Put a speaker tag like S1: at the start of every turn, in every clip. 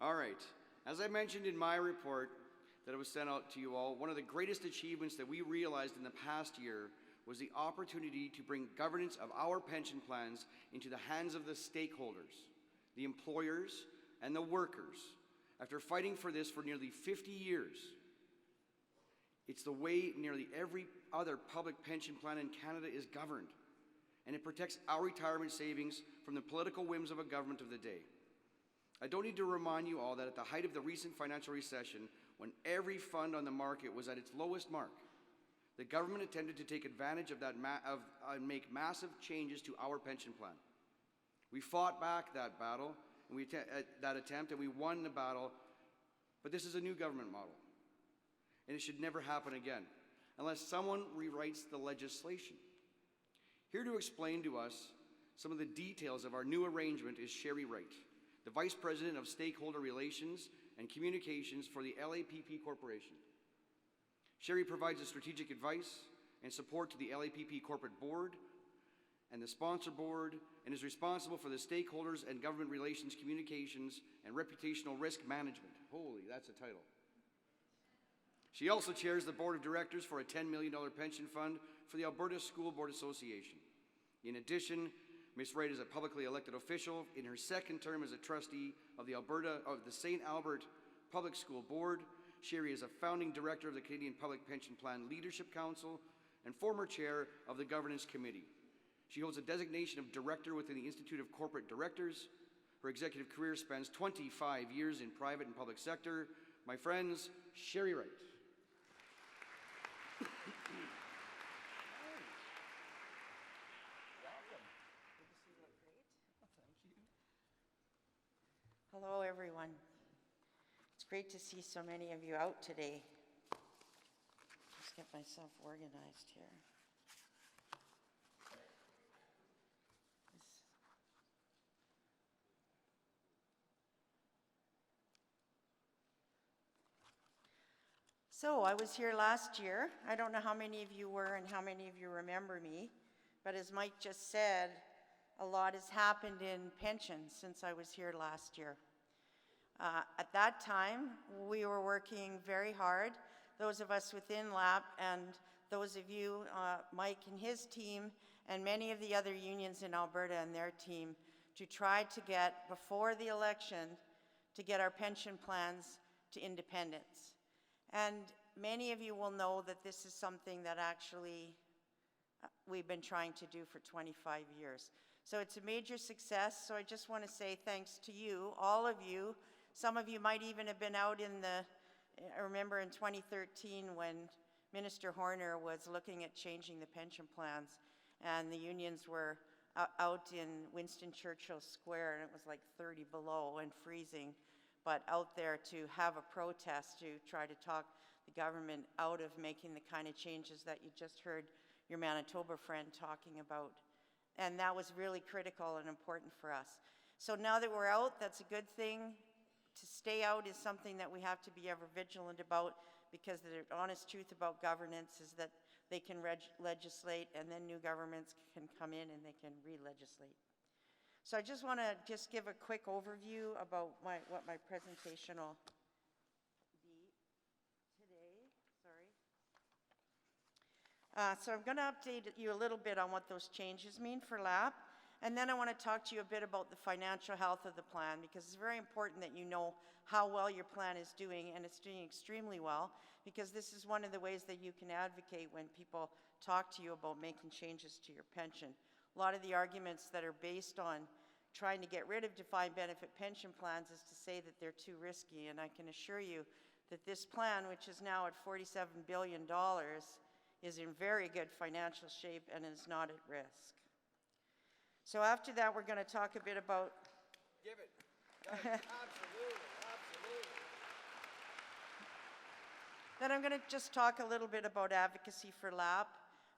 S1: All right. As I mentioned in my report that was sent out to you all, one of the greatest achievements that we realized in the past year was the opportunity to bring governance of our pension plans into the hands of the stakeholders, the employers, and the workers. After fighting for this for nearly 50 years, it's the way nearly every other public pension plan in Canada is governed, and it protects our retirement savings from the political whims of a government of the day. I don't need to remind you all that at the height of the recent financial recession, when every fund on the market was at its lowest mark, the government attempted to take advantage of that and make massive changes to our pension plan. We fought back that battle, and that attempt, and we won the battle, but this is a new government model, and it should never happen again, unless someone rewrites the legislation. Here to explain to us some of the details of our new arrangement is Sheri Wright, the Vice President of Stakeholder Relations and Communications for the LAPP Corporation. Sheri provides the strategic advice and support to the LAPP Corporate Board and the Sponsor Board, and is responsible for the stakeholders and government relations, communications, and reputational risk management. Holy, that's a title. She also chairs the Board of Directors for a $10 million pension fund for the Alberta School Board Association. In addition, Ms. Wright is a publicly elected official in her second term as a trustee of the St. Albert Public School Board. Sheri is a founding director of the Canadian Public Pension Plan Leadership Council and former chair of the Governance Committee. She holds a designation of director within the Institute of Corporate Directors. Her executive career spans 25 years in private and public sector. My friends, Sheri Wright.
S2: Hello, everyone. It's great to see so many of you out today. Just get myself organized here. So I was here last year. I don't know how many of you were and how many of you remember me, but as Mike just said, a lot has happened in pensions since I was here last year. At that time, we were working very hard, those of us within LAPP and those of you, Mike and his team, and many of the other unions in Alberta and their team, to try to get, before the election, to get our pension plans to independence. And many of you will know that this is something that actually we've been trying to do for 25 years. So it's a major success, so I just want to say thanks to you, all of you. Some of you might even have been out I remember in 2013 when Minister Horner was looking at changing the pension plans, and the unions were out in Winston Churchill Square, and it was like 30 below and freezing, but out there to have a protest to try to talk the government out of making the kind of changes that you just heard your Manitoba friend talking about. And that was really critical and important for us. So now that we're out, that's a good thing. To stay out is something that we have to be ever vigilant about, because the honest truth about governance is that they can legislate, and then new governments can come in and they can re-legislate. So I just want to give a quick overview about what my presentation will be today. So I'm going to update you a little bit on what those changes mean for LAPP. And then I want to talk to you a bit about the financial health of the plan, because it's very important that you know how well your plan is doing, and it's doing extremely well, because this is one of the ways that you can advocate when people talk to you about making changes to your pension. A lot of the arguments that are based on trying to get rid of defined benefit pension plans is to say that they're too risky, and I can assure you that this plan, which is now at $47 billion, is in very good financial shape and is not at risk. So after that, we're going to talk a bit about...
S1: Give it. Absolutely.
S2: Then I'm going to just talk a little bit about advocacy for LAPP,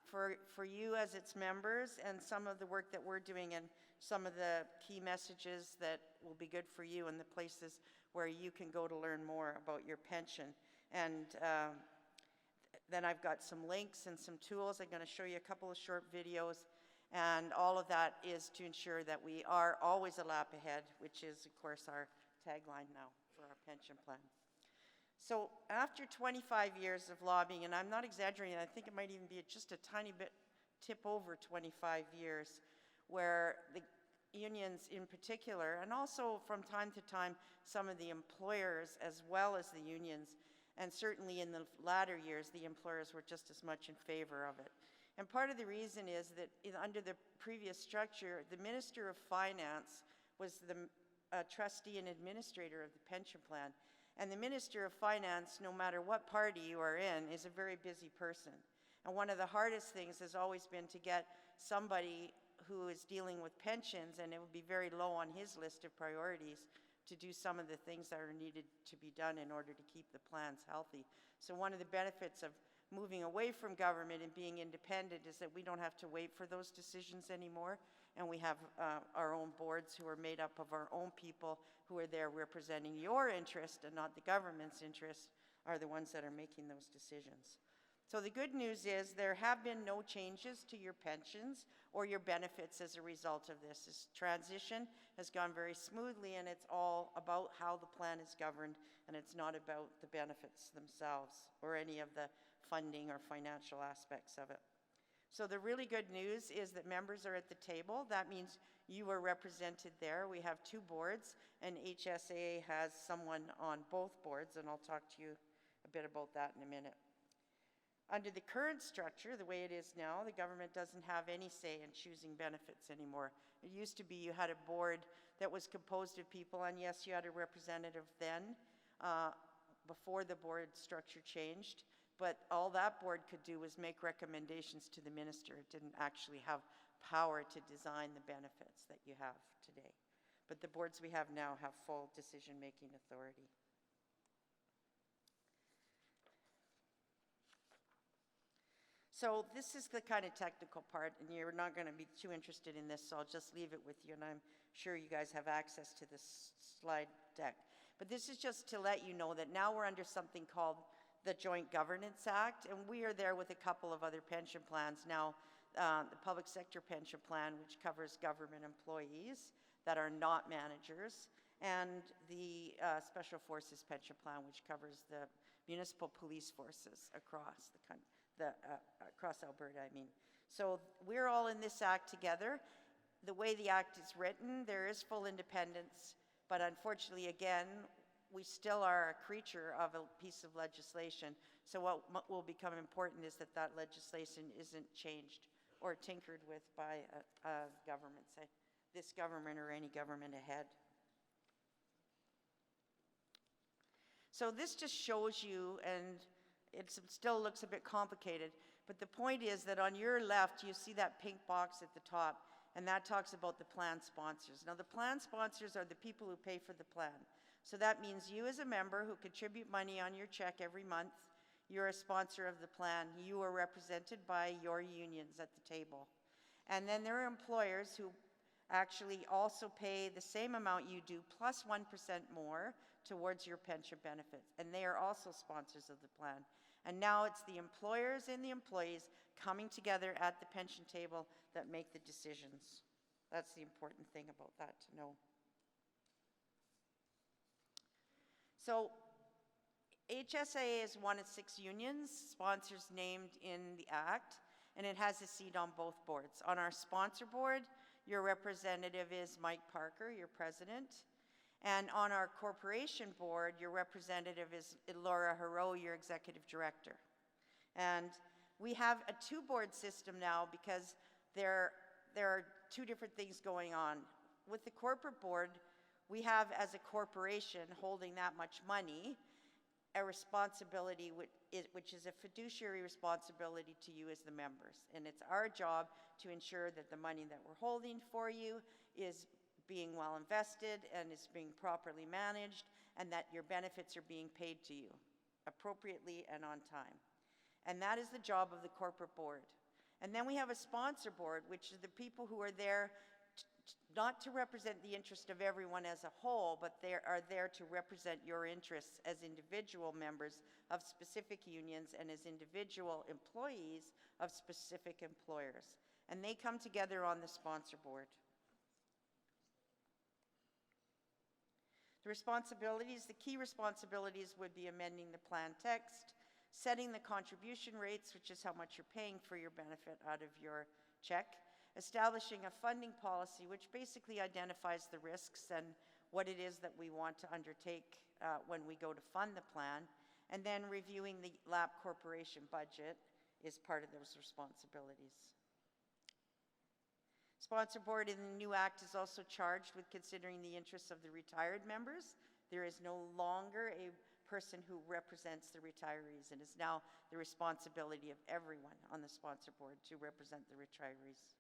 S2: for you as its members, and some of the work that we're doing, and some of the key messages that will be good for you, and the places where you can go to learn more about your pension. And then I've got some links and some tools. I'm going to show you a couple of short videos. And all of that is to ensure that we are always a lap ahead, which is, of course, our tagline now. for our pension plan. So after 25 years of lobbying, and I'm not exaggerating, I think it might even be just a tiny bit tip over 25 years, where the unions in particular, and also from time to time some of the employers as well as the unions, and certainly in the latter years the employers were just as much in favor of it. And part of the reason is that under the previous structure, the Minister of Finance was the trustee and administrator of the pension plan. And the Minister of Finance, no matter what party you are in, is a very busy person. And one of the hardest things has always been to get somebody who is dealing with pensions, and it would be very low on his list of priorities, to do some of the things that are needed to be done in order to keep the plans healthy. So one of the benefits of moving away from government and being independent is that we don't have to wait for those decisions anymore, and we have our own boards who are made up of our own people who are there representing your interest and not the government's interest, are the ones that are making those decisions. So the good news is there have been no changes to your pensions or your benefits as a result of this. This transition has gone very smoothly, and it's all about how the plan is governed, and it's not about the benefits themselves or any of the funding or financial aspects of it. So the really good news is that members are at the table. That means you are represented there. We have two boards, and HSAA has someone on both boards, and I'll talk to you a bit about that in a minute. Under the current structure, the way it is now, the government doesn't have any say in choosing benefits anymore. It used to be you had a board that was composed of people, and yes, you had a representative then, before the board structure changed, but all that board could do was make recommendations to the minister. It didn't actually have power to design the benefits that you have today. But the boards we have now have full decision-making authority. So this is the kind of technical part, and you're not going to be too interested in this, so I'll just leave it with you, and I'm sure you guys have access to this slide deck. But this is just to let you know that now we're under something called the Joint Governance Act, and we are there with a couple of other pension plans now. The Public Sector Pension Plan, which covers government employees that are not managers, and the Special Forces Pension Plan, which covers the municipal police forces across the country. Across Alberta, I mean. So we're all in this act together. The way the act is written, there is full independence, but unfortunately, again, we still are a creature of a piece of legislation. So what will become important is that that legislation isn't changed or tinkered with by a government, say this government or any government ahead. So this just shows you, and it still looks a bit complicated, but the point is that on your left, you see that pink box at the top, and that talks about the plan sponsors. Now, the plan sponsors are the people who pay for the plan. So that means you as a member who contribute money on your check every month, you're a sponsor of the plan. You are represented by your unions at the table. And then there are employers who actually also pay the same amount you do, plus 1% more towards your pension benefits. And they are also sponsors of the plan. And now it's the employers and the employees coming together at the pension table that make the decisions. That's the important thing about that to know. So HSAA is one of 6 unions, sponsors named in the Act, and it has a seat on both boards. On our sponsor board, your representative is Mike Parker, your president. And on our corporation board, your representative is Laura Haro, your executive director. And we have a 2-board system now because there are 2 different things going on. With the corporate board, we have, as a corporation holding that much money, a responsibility which is a fiduciary responsibility to you as the members. And it's our job to ensure that the money that we're holding for you is being well invested and is being properly managed, and that your benefits are being paid to you appropriately and on time. And that is the job of the corporate board. And then we have a sponsor board, which is the people who are there not to represent the interest of everyone as a whole, but they are there to represent your interests as individual members of specific unions and as individual employees of specific employers. And they come together on the sponsor board. The key responsibilities would be amending the plan text, setting the contribution rates, which is how much you're paying for your benefit out of your check, establishing a funding policy, which basically identifies the risks and what it is that we want to undertake when we go to fund the plan, and then reviewing the LAPP corporation budget is part of those responsibilities. Sponsor board in the new act is also charged with considering the interests of the retired members. There is no longer a person who represents the retirees. It is now the responsibility of everyone on the sponsor board to represent the retirees.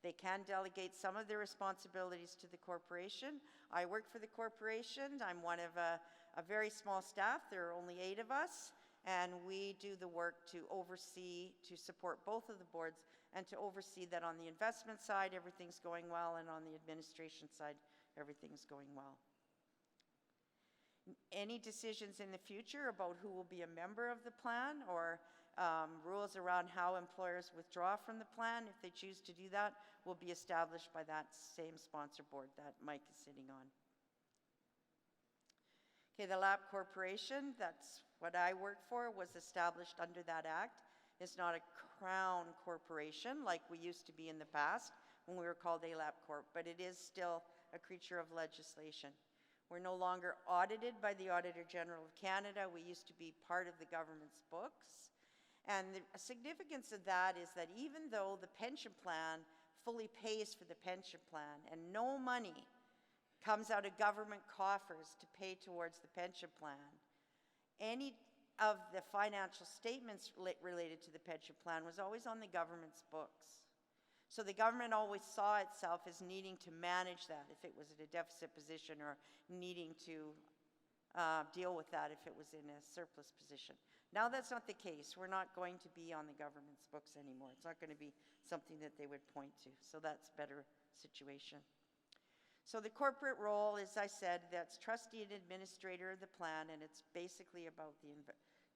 S2: They can delegate some of their responsibilities to the corporation. I work for the corporation. I'm one of a very small staff. There are only 8 of us, and we do the work to oversee, to support both of the boards, and to oversee that on the investment side, everything's going well, and on the administration side, everything's going well. Any decisions in the future about who will be a member of the plan, or rules around how employers withdraw from the plan, if they choose to do that, will be established by that same sponsor board that Mike is sitting on. Okay, the LAPP Corporation, that's what I work for, was established under that act. It's not a crown corporation like we used to be in the past when we were called ALAPP Corp, but it is still a creature of legislation. We're no longer audited by the Auditor General of Canada. We used to be part of the government's books. And the significance of that is that even though the pension plan fully pays for the pension plan and no money comes out of government coffers to pay towards the pension plan, any of the financial statements related to the pension plan was always on the government's books. So the government always saw itself as needing to manage that if it was in a deficit position, or needing to deal with that if it was in a surplus position. Now that's not the case. We're not going to be on the government's books anymore. It's not going to be something that they would point to. So that's a better situation. So the corporate role, as I said, that's trustee and administrator of the plan, and it's basically about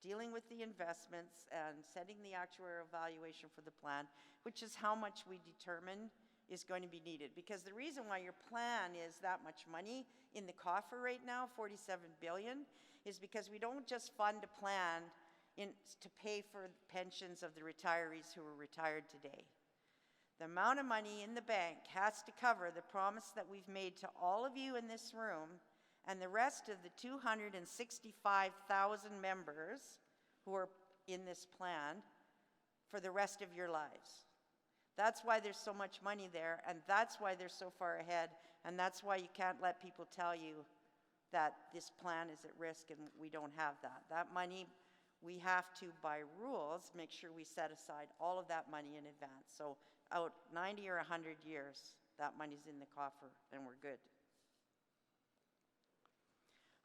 S2: dealing with the investments and setting the actuarial valuation for the plan, which is how much we determine is going to be needed. Because the reason why your plan is that much money in the coffer right now, $47 billion, is because we don't just fund a plan to pay for pensions of the retirees who are retired today. The amount of money in the bank has to cover the promise that we've made to all of you in this room and the rest of the 265,000 members who are in this plan for the rest of your lives. That's why there's so much money there, and that's why they're so far ahead, and that's why you can't let people tell you that this plan is at risk and we don't have that. That money, we have to, by rules, make sure we set aside all of that money in advance. So out 90 or 100 years, that money's in the coffer and we're good.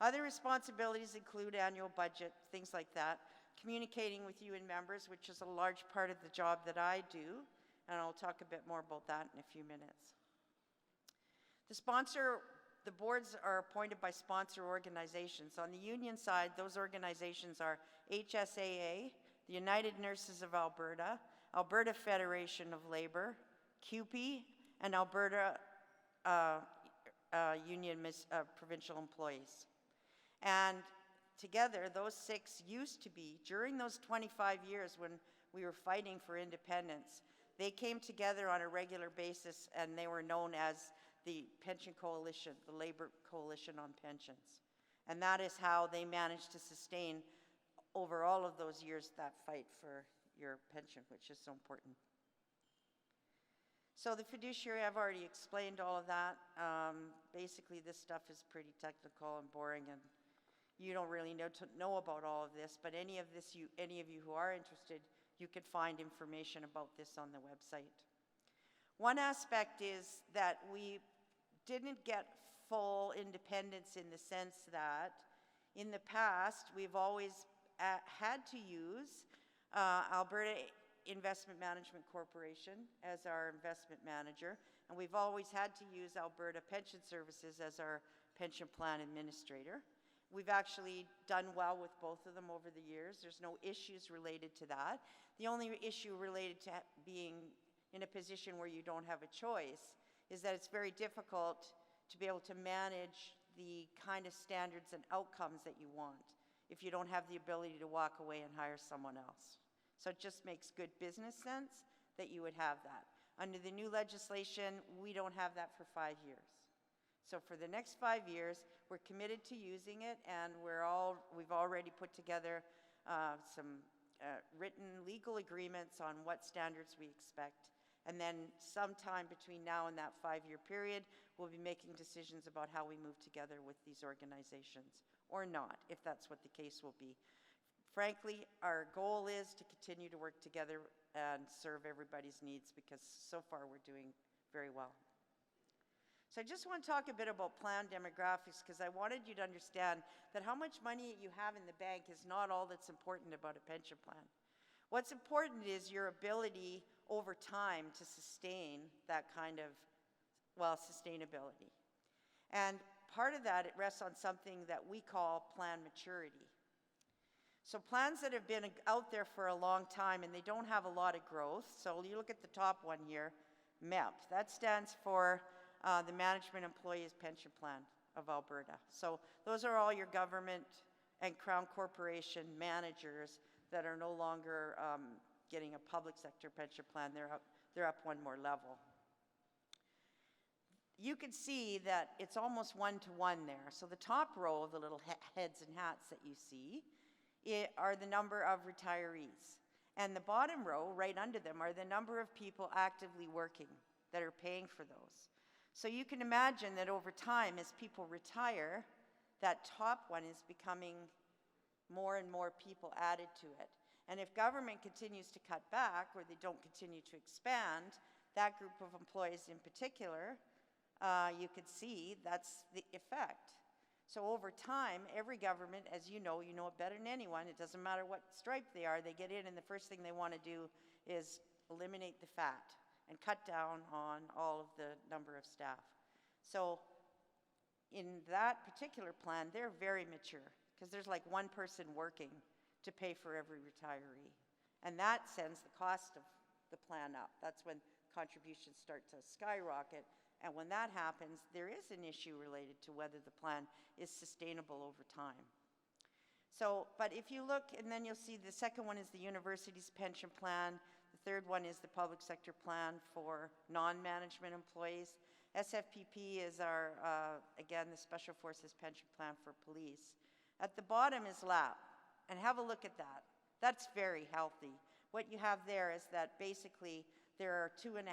S2: Other responsibilities include annual budget, things like that, communicating with you and members, which is a large part of the job that I do, and I'll talk a bit more about that in a few minutes. The boards are appointed by sponsor organizations. On the union side, those organizations are HSAA, the United Nurses of Alberta, Alberta Federation of Labor, CUPE, and Alberta Union Provincial Employees. And together, those 6 used to be, during those 25 years when we were fighting for independence, they came together on a regular basis, and they were known as the Pension Coalition, the Labor Coalition on Pensions. And that is how they managed to sustain over all of those years that fight for your pension, which is so important. So the fiduciary, I've already explained all of that. Basically, this stuff is pretty technical and boring, and you don't really know about all of this, but any of you who are interested, you could find information about this on the website. One aspect is that we didn't get full independence in the sense that in the past we've always had to use Alberta Investment Management Corporation as our investment manager, and we've always had to use Alberta Pension Services as our pension plan administrator. We've actually done well with both of them over the years. There's no issues related to that. The only issue related to being in a position where you don't have a choice is that it's very difficult to be able to manage the kind of standards and outcomes that you want if you don't have the ability to walk away and hire someone else. So it just makes good business sense that you would have that. Under the new legislation, we don't have that for 5 years. So for the next 5 years, we're committed to using it, and we've already put together some written legal agreements on what standards we expect. And then sometime between now and that 5-year period, we'll be making decisions about how we move together with these organizations, or not, if that's what the case will be. Frankly, our goal is to continue to work together and serve everybody's needs, because so far we're doing very well. So I just want to talk a bit about plan demographics, because I wanted you to understand that how much money you have in the bank is not all that's important about a pension plan. What's important is your ability over time to sustain that kind of, well, sustainability. And part of that, it rests on something that we call plan maturity. So plans that have been out there for a long time and they don't have a lot of growth. So you look at the top one here, MEP. That stands for the Management Employees Pension Plan of Alberta. So those are all your government and Crown Corporation managers that are no longer getting a public sector pension plan. They're up one more level. You can see that it's almost one-to-one there. So the top row of the little heads and hats that you see are the number of retirees. And the bottom row, right under them, are the number of people actively working that are paying for those. So you can imagine that over time, as people retire, that top one is becoming more and more people added to it. And if government continues to cut back, or they don't continue to expand, that group of employees in particular, you could see that's the effect. So over time, every government, as you know it better than anyone, it doesn't matter what stripe they are, they get in and the first thing they want to do is eliminate the fat and cut down on all of the number of staff. So in that particular plan, they're very mature, because there's like one person working to pay for every retiree. And that sends the cost of the plan up. That's when contributions start to skyrocket. And when that happens, there is an issue related to whether the plan is sustainable over time. So, but if you look, and then you'll see the second one is the university's pension plan. The third one is the public sector plan for non-management employees. SFPP is our, again, the Special Forces pension plan for police. At the bottom is LAPP, and have a look at that. That's very healthy. What you have there is that basically there are 2.5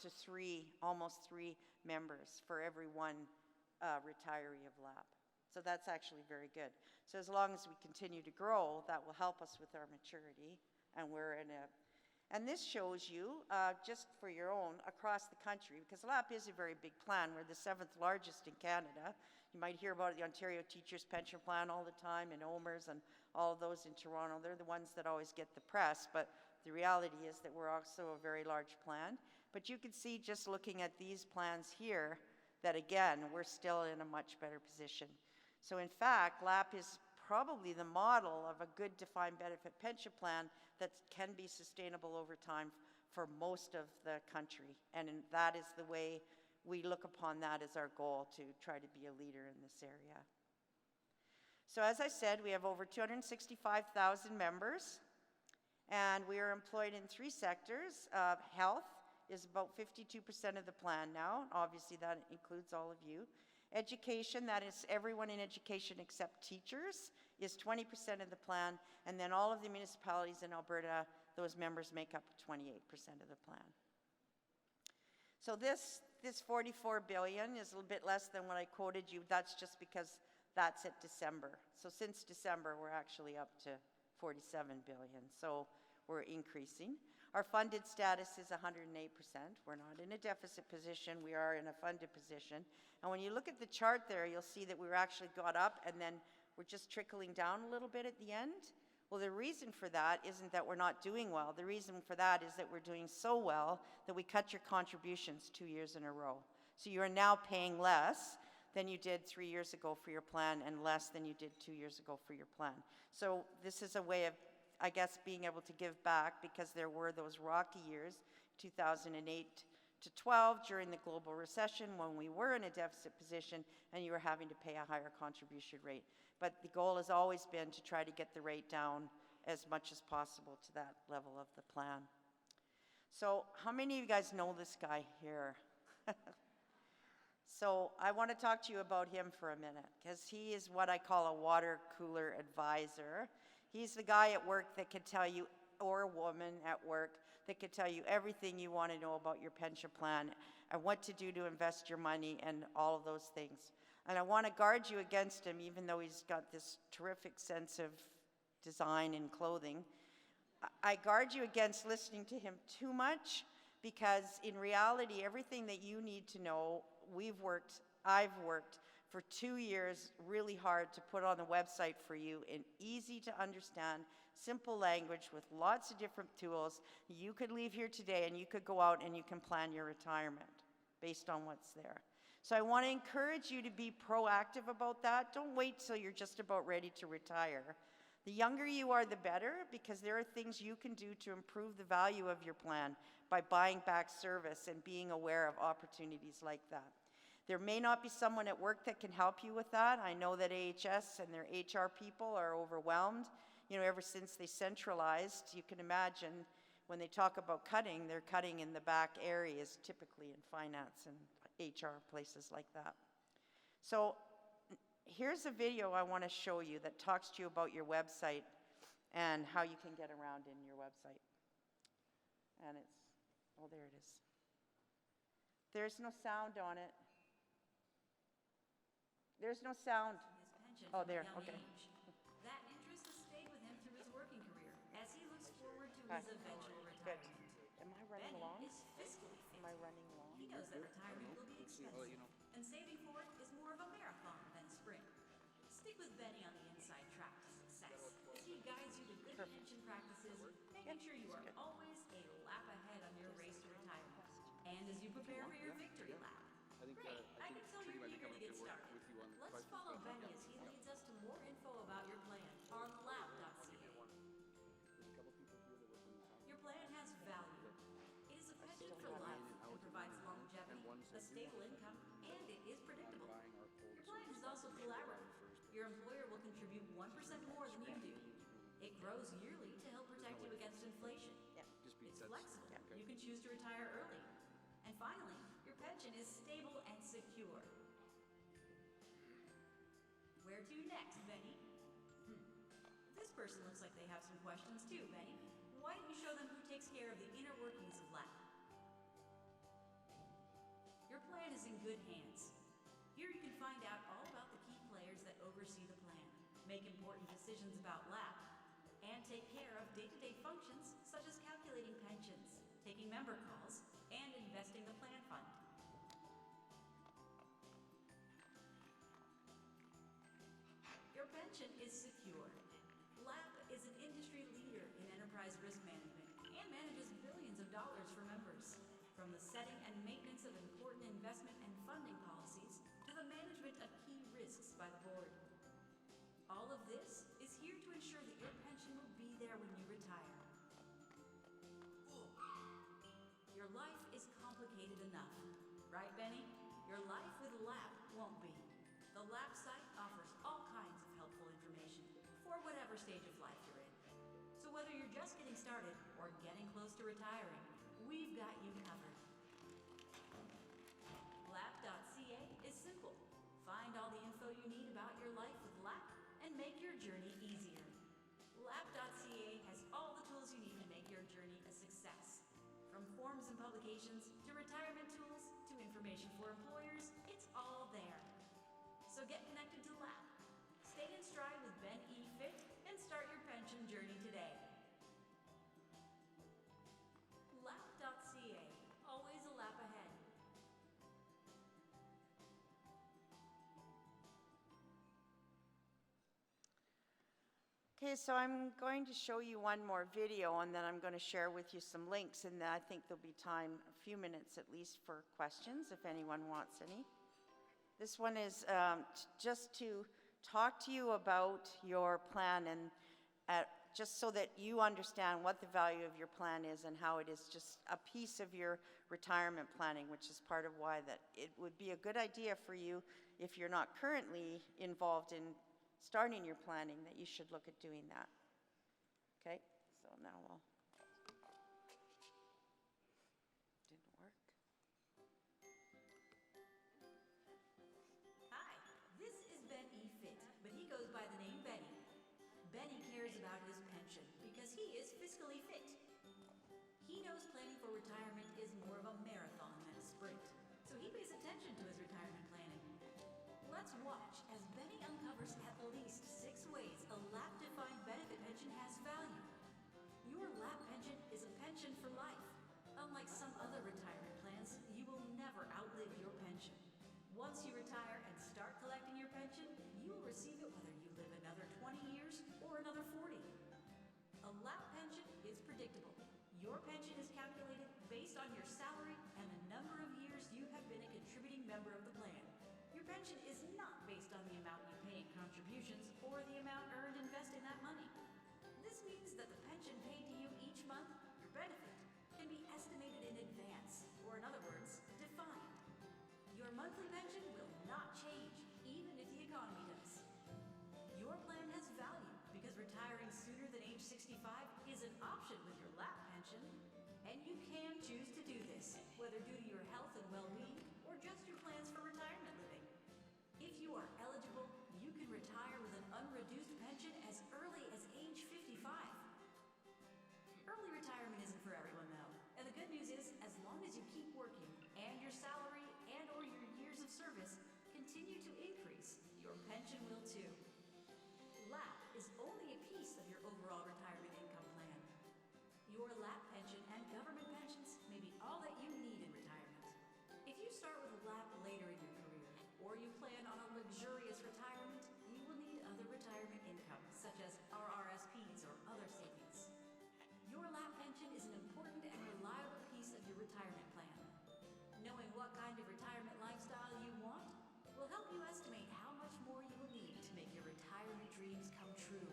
S2: to 3, almost 3 members for every one retiree of LAPP. So that's actually very good. So as long as we continue to grow, that will help us with our maturity. And this shows you, just for your own, across the country, because LAPP is a very big plan. We're the 7th largest in Canada. You might hear about the Ontario Teachers Pension Plan all the time, and OMERS and all of those in Toronto. They're the ones that always get the press, but the reality is that we're also a very large plan. But you can see, just looking at these plans here, that again, we're still in a much better position. So in fact, LAPP is probably the model of a good defined benefit pension plan that can be sustainable over time for most of the country. And that is the way we look upon that as our goal, to try to be a leader in this area. So as I said, we have over 265,000 members, and we are employed in 3 sectors. Health is about 52% of the plan now. Obviously, that includes all of you. Education, that is everyone in education except teachers, is 20% of the plan. And then all of the municipalities in Alberta, those members make up 28% of the plan. So this 44 billion is a little bit less than what I quoted you. That's just because that's at December. So since December, we're actually up to 47 billion. So we're increasing. Our funded status is 108%. We're not in a deficit position. We are in a funded position. And when you look at the chart there, you'll see that we're actually got up and then we're just trickling down a little bit at the end. Well, the reason for that isn't that we're not doing well. The reason for that is that we're doing so well that we cut your contributions 2 years in a row. So you are now paying less than you did 3 years ago for your plan, and less than you did 2 years ago for your plan. So this is a way of, I guess, being able to give back, because there were those rocky years, 2008 to 12 during the global recession when we were in a deficit position and you were having to pay a higher contribution rate. But the goal has always been to try to get the rate down as much as possible to that level of the plan. So how many of you guys know this guy here? So I want to talk to you about him for a minute, because he is what I call a water cooler advisor. He's the guy at work that can tell you, or a woman at work, that can tell you everything you want to know about your pension plan and what to do to invest your money and all of those things. And I want to guard you against him, even though he's got this terrific sense of design and clothing. I guard you against listening to him too much, because in reality, everything that you need to know, I've worked for 2 years really hard to put on the website for you in easy to understand, simple language with lots of different tools. You could leave here today and you could go out and you can plan your retirement based on what's there. So I want to encourage you to be proactive about that. Don't wait till you're just about ready to retire. The younger you are, the better, because there are things you can do to improve the value of your plan by buying back service and being aware of opportunities like that. There may not be someone at work that can help you with that. I know that AHS and their HR people are overwhelmed. You know, ever since they centralized, you can imagine when they talk about cutting, they're cutting in the back areas, typically in finance and HR, places like that. So here's a video I want to show you that talks to you about your website and how you can get around in your website. And it's, oh, there it is. There's no sound on it. There's no sound. Oh, there, okay.
S3: That interest has stayed with him through his working career as he looks forward to his eventual
S2: Good.
S3: retirement.
S2: Am I running
S3: Benny
S2: along?
S3: is fiscally fit.
S2: Am I running along?
S3: He knows that retirement will be expensive, and saving for it is more of a marathon than a sprint. Stick with Benny on the inside track to success as he guides you to good pension practices, making sure you are always a lap ahead on your race to retirement. And as you prepare for your victory lap. Great, I can tell you're eager to get started. Let's follow Benny as he leads us to more info about your plan on LAPP.ca. Your plan has value. It is a pension for life and provides longevity, a stable income, and it is predictable. Your plan is also collaborative. Your employer will contribute 1% more than you do. It grows yearly to help protect you against inflation. It's flexible. You can choose to retire early. And finally, your pension is stable and secure. Where to next, Benny? This person looks like they have some questions too, Benny. Why don't you show them who takes care of the inner workings of LAPP? Your plan is in good hands. Here you can find out all about the key players that oversee the plan, make important decisions about LAPP, and take care of day-to-day functions such as calculating pensions, taking member calls, and investing the plan fund. Your pension is secure. LAPP is an industry leader in enterprise risk management and manages billions of dollars for members. From the setting and maintenance of important investment and funding policies to the management of key risks by the board. All of this is here to ensure that your pension will be there when you retire. Your life is complicated enough, right, Benny? Your life with LAPP won't be. The LAPP site offers all kinds of helpful information for whatever stage of life you're in. So whether you're just getting started or getting close to retiring, we've got you covered. LAPP.ca is simple. Find all the info you need about your life with LAPP and make your journey easier. LAPP.ca has all the tools you need to make your journey a success. From forms and publications to retirement tools to information for employers, it's all there. So get connected to LAPP. Stay in stride with Ben E. Fit and start your pension journey today. LAPP.ca, always a lap ahead.
S2: Okay, so I'm going to show you one more video, and then I'm going to share with you some links, and then I think there'll be time, a few minutes at least, for questions if anyone wants any. This one is just to talk to you about your plan and just so that you understand what the value of your plan is and how it is just a piece of your retirement planning, which is part of why that it would be a good idea for you, if you're not currently involved in starting your planning, that you should look at doing that. Okay, so now we'll, didn't work.
S3: Hi, this is Ben E. Fit, but he goes by the name Benny. Benny cares about his pension because he is fiscally fit. He knows planning for retirement is more of a marathon than a sprint, so he pays attention to his retirement planning. Let's watch as Benny uncovers at least 6 ways a LAPP-defined benefit pension has value. Your LAPP pension is a pension for life. Unlike some other retirement plans, you will never outlive your pension. Once you retire and start collecting your pension, you will receive it whether you live another 20 years or another 40. A LAPP pension is predictable. Your pension is calculated based on your salary and the number of years you have been a contributing member of the plan. Your pension is not based on the amount you pay in contributions or the amount earned investing that money. This means that the pension paid to you each month, your benefit, can be estimated in advance, or in other words, defined. Your monthly pension will not change, even if the economy does. Your plan has value because retiring sooner than age 65 is an option with your LAPP pension, and you can choose to do this, whether due to your health and well-being or just your plans for retirement living. If you are eligible, you can retire with an unreduced pension as early as age 55. Early retirement isn't for everyone though, and the good news is as long as you keep working and your salary and or your years of service continue to increase, your pension will too. LAPP is only a piece of your overall retirement income plan. Your LAPP pension and government pensions may be all that you need in retirement. If you start with a LAPP later in your career, or you plan on a luxurious retirement, you will need other retirement income, such as RRSPs or other savings. Your LAPP pension is an important and reliable piece of your retirement plan. Knowing what kind of retirement lifestyle you want will help you estimate how much more you will need to make your retirement dreams come true.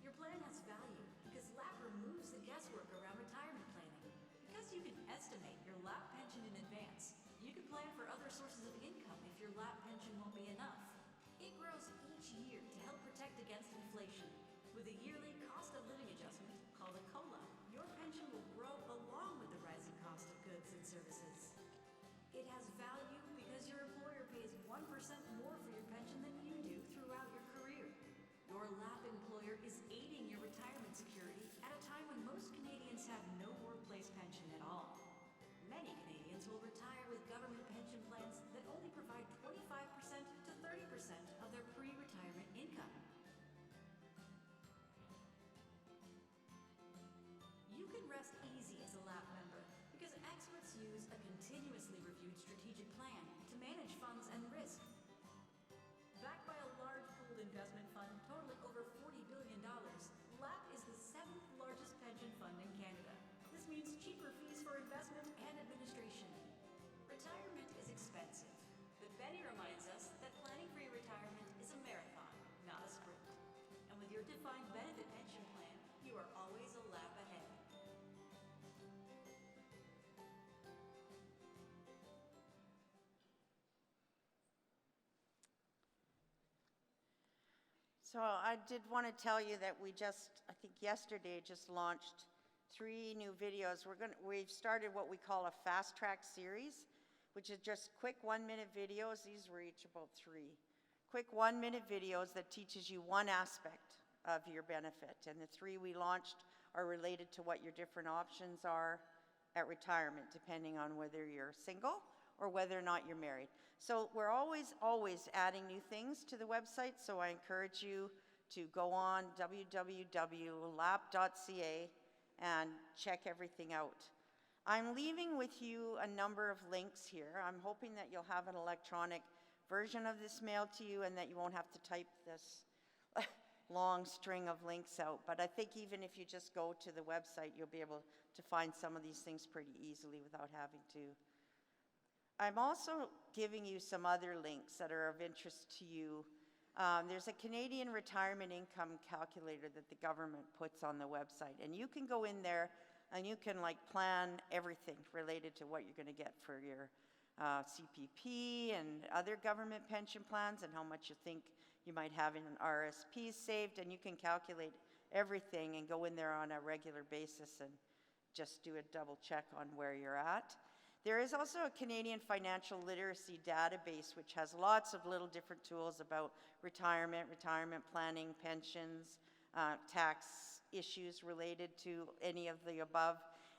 S3: Your plan has value because LAPP removes the guesswork around retirement planning. Because you can estimate your LAPP pension in advance, you can plan for other sources of income if your LAPP pension won't be enough. It grows each year to help protect against inflation. With a yearly cost of living adjustment called a COLA, your pension will grow along with the rising cost of goods and services. It has value because your employer pays 1% more for your pension than you do throughout your career. Your LAPP employer is aiding your retirement security at a time when most Canadians have no workplace pension at all. Many Canadians will retire with government pension plans that only provide 25% to 30% of their pre-retirement income. You can rest easy as a LAPP member because experts use a continuously reviewed strategic plan to manage funds and risk. Backed by a large pooled investment fund totaling over $40 billion, LAPP is the 7th largest pension fund in Canada. This means cheaper fees for investment and administration. Retirement is expensive, but Benny reminds us that planning for your retirement is a marathon, not a sprint. And with your defined benefit pension plan, you are always a lap ahead.
S2: So I did want to tell you that we just, I think yesterday, just launched 3 new videos. We've started what we call a fast track series, which is just quick 1-minute videos. These were each about 3. Quick 1-minute videos that teaches you one aspect of your benefit. And the 3 we launched are related to what your different options are at retirement, depending on whether you're single or whether or not you're married. So we're always adding new things to the website, so I encourage you to go on www.lapp.ca and check everything out. I'm leaving with you a number of links here. I'm hoping that you'll have an electronic version of this mailed to you and that you won't have to type this long string of links out. But I think even if you just go to the website, you'll be able to find some of these things pretty easily without having to. I'm also giving you some other links that are of interest to you There's a Canadian retirement income calculator that the government puts on the website, and you can go in there and you can like plan everything related to what you're going to get for your CPP and other government pension plans and how much you think you might have in an RSP saved, and you can calculate everything and go in there on a regular basis and just do a double check on where you're at. There is also a Canadian financial literacy database which has lots of little different tools about retirement, retirement planning, pensions, tax issues related to any of the above.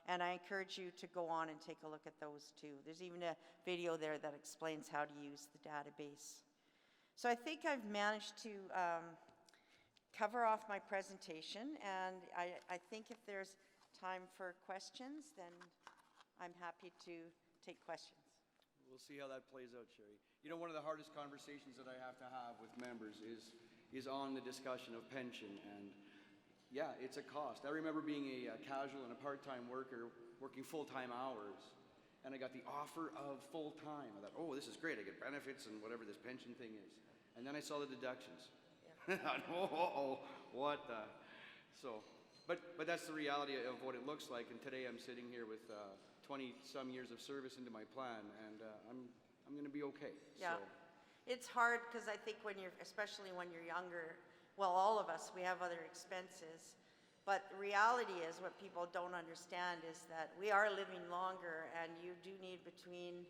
S2: And I encourage you to go on and take a look at those too. There's even a video there that explains how to use the database. So I think I've managed to cover off my presentation, and I think if there's time for questions, then I'm happy to take questions.
S1: We'll see how that plays out, Sheri. You know, one of the hardest conversations that I have to have with members is on the discussion of pension, and yeah, it's a cost. I remember being a casual and a part-time worker working full-time hours, and I got the offer of full-time. I thought, oh, this is great. I get benefits and whatever this pension thing is. And then I saw the deductions. Yeah. Oh, what the? So, but that's the reality of what it looks like. And today I'm sitting here with 20-some years of service into my plan, and I'm going to be okay.
S2: Yeah.
S1: So.
S2: It's hard because I think when you're, especially when you're younger, well, all of us, we have other expenses. But the reality is, what people don't understand is that we are living longer, and you do need between,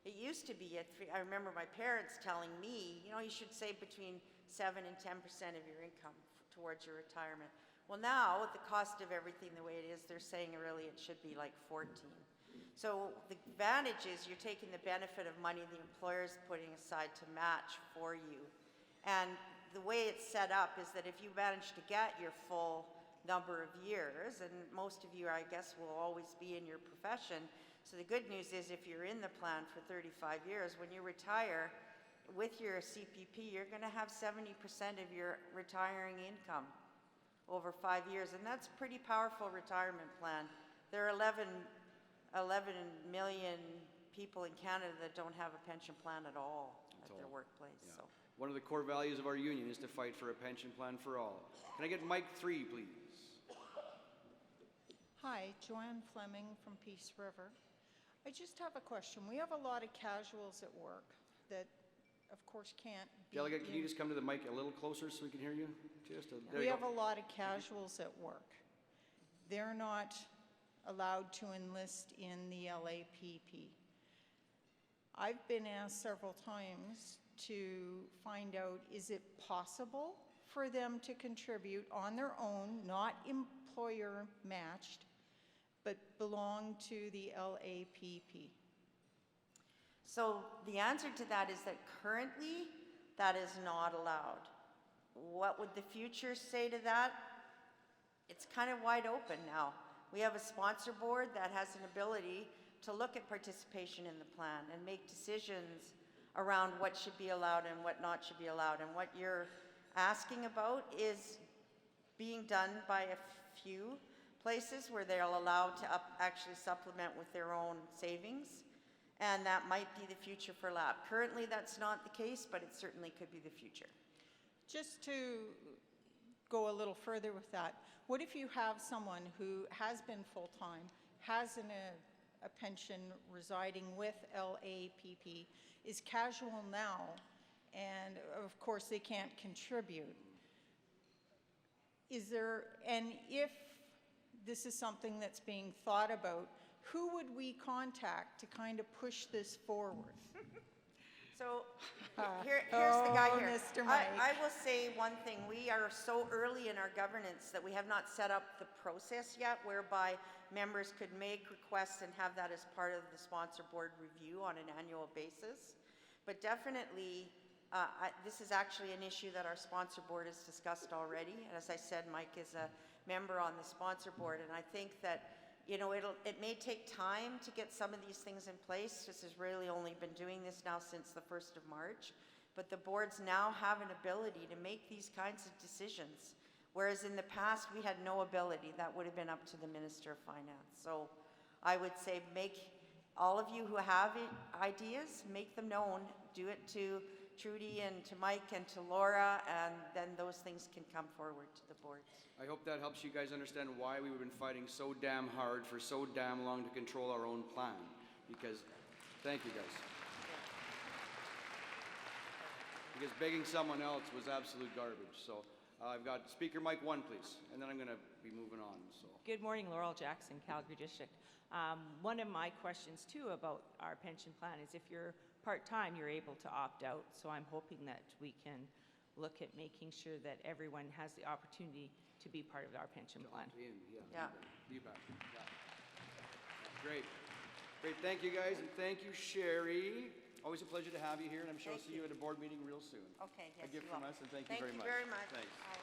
S2: it used to be, I remember my parents telling me, you know, you should save between 7 and 10% of your income towards your retirement. Well, now, with the cost of everything the way it is, they're saying really it should be like 14. So the advantage is you're taking the benefit of money the employer is putting aside to match for you. And the way it's set up is that if you manage to get your full number of years, and most of you, I guess, will always be in your profession. So the good news is if you're in the plan for 35 years, when you retire with your CPP, you're going to have 70% of your retiring income over 5 years. And that's a pretty powerful retirement plan. There are 11 million people in Canada that don't have a pension plan at all at their workplace. Yeah. So.
S1: One of the core values of our union is to fight for a pension plan for all. Can I get mic 3, please?
S4: Hi, Joanne Fleming from Peace River. I just have a question. We have a lot of casuals at work that, of course, can't be...
S1: Delegate, can you just come to the mic a little closer so we can hear you?
S4: We have a lot of casuals at work. They're not allowed to enlist in the LAPP. I've been asked several times to find out, is it possible for them to contribute on their own, not employer matched, but belong to the LAPP?
S2: So the answer to that is that currently that is not allowed. What would the future say to that? It's kind of wide open now. We have a sponsor board that has an ability to look at participation in the plan and make decisions around what should be allowed and what not should be allowed. And what you're asking about is being done by a few places where they'll allow to actually supplement with their own savings. And that might be the future for LAPP. Currently, that's not the case, but it certainly could be the future.
S4: Just to go a little further with that, what if you have someone who has been full-time, has a pension residing with LAPP, is casual now, and of course they can't contribute? Is there, and if this is something that's being thought about, who would we contact to kind of push this forward?
S2: So here's the guy here.
S4: Mr. Mike.
S2: I will say one thing. We are so early in our governance that we have not set up the process yet whereby members could make requests and have that as part of the sponsor board review on an annual basis. But definitely, this is actually an issue that our sponsor board has discussed already. And as I said, Mike is a member on the sponsor board, and I think that, you know, it may take time to get some of these things in place. This has really only been doing this now since the 1st of March. But the boards now have an ability to make these kinds of decisions, whereas in the past we had no ability. That would have been up to the Minister of Finance. So I would say make all of you who have ideas, make them known. Do it to Trudy and to Mike and to Laura, and then those things can come forward to the boards.
S1: I hope that helps you guys understand why we've been fighting so damn hard for so damn long to control our own plan. Because, thank you guys. Because begging someone else was absolute garbage. So I've got Speaker Mike 1, please, and then I'm going to be moving on. So.
S5: Good morning, Laurel Jackson, Calgary District. One of my questions too about our pension plan is if you're part-time, you're able to opt out. So I'm hoping that we can look at making sure that everyone has the opportunity to be part of our pension plan.
S1: Yeah. You bet. Yeah. Great. Great. Thank you guys, and thank you, Sheri. Always a pleasure to have you here, and I'm sure I'll see you at a board meeting real soon.
S2: Okay, yes,
S1: A gift
S2: you
S1: from
S2: will.
S1: us, and thank you very much.
S2: Thank you very much.
S1: Thanks.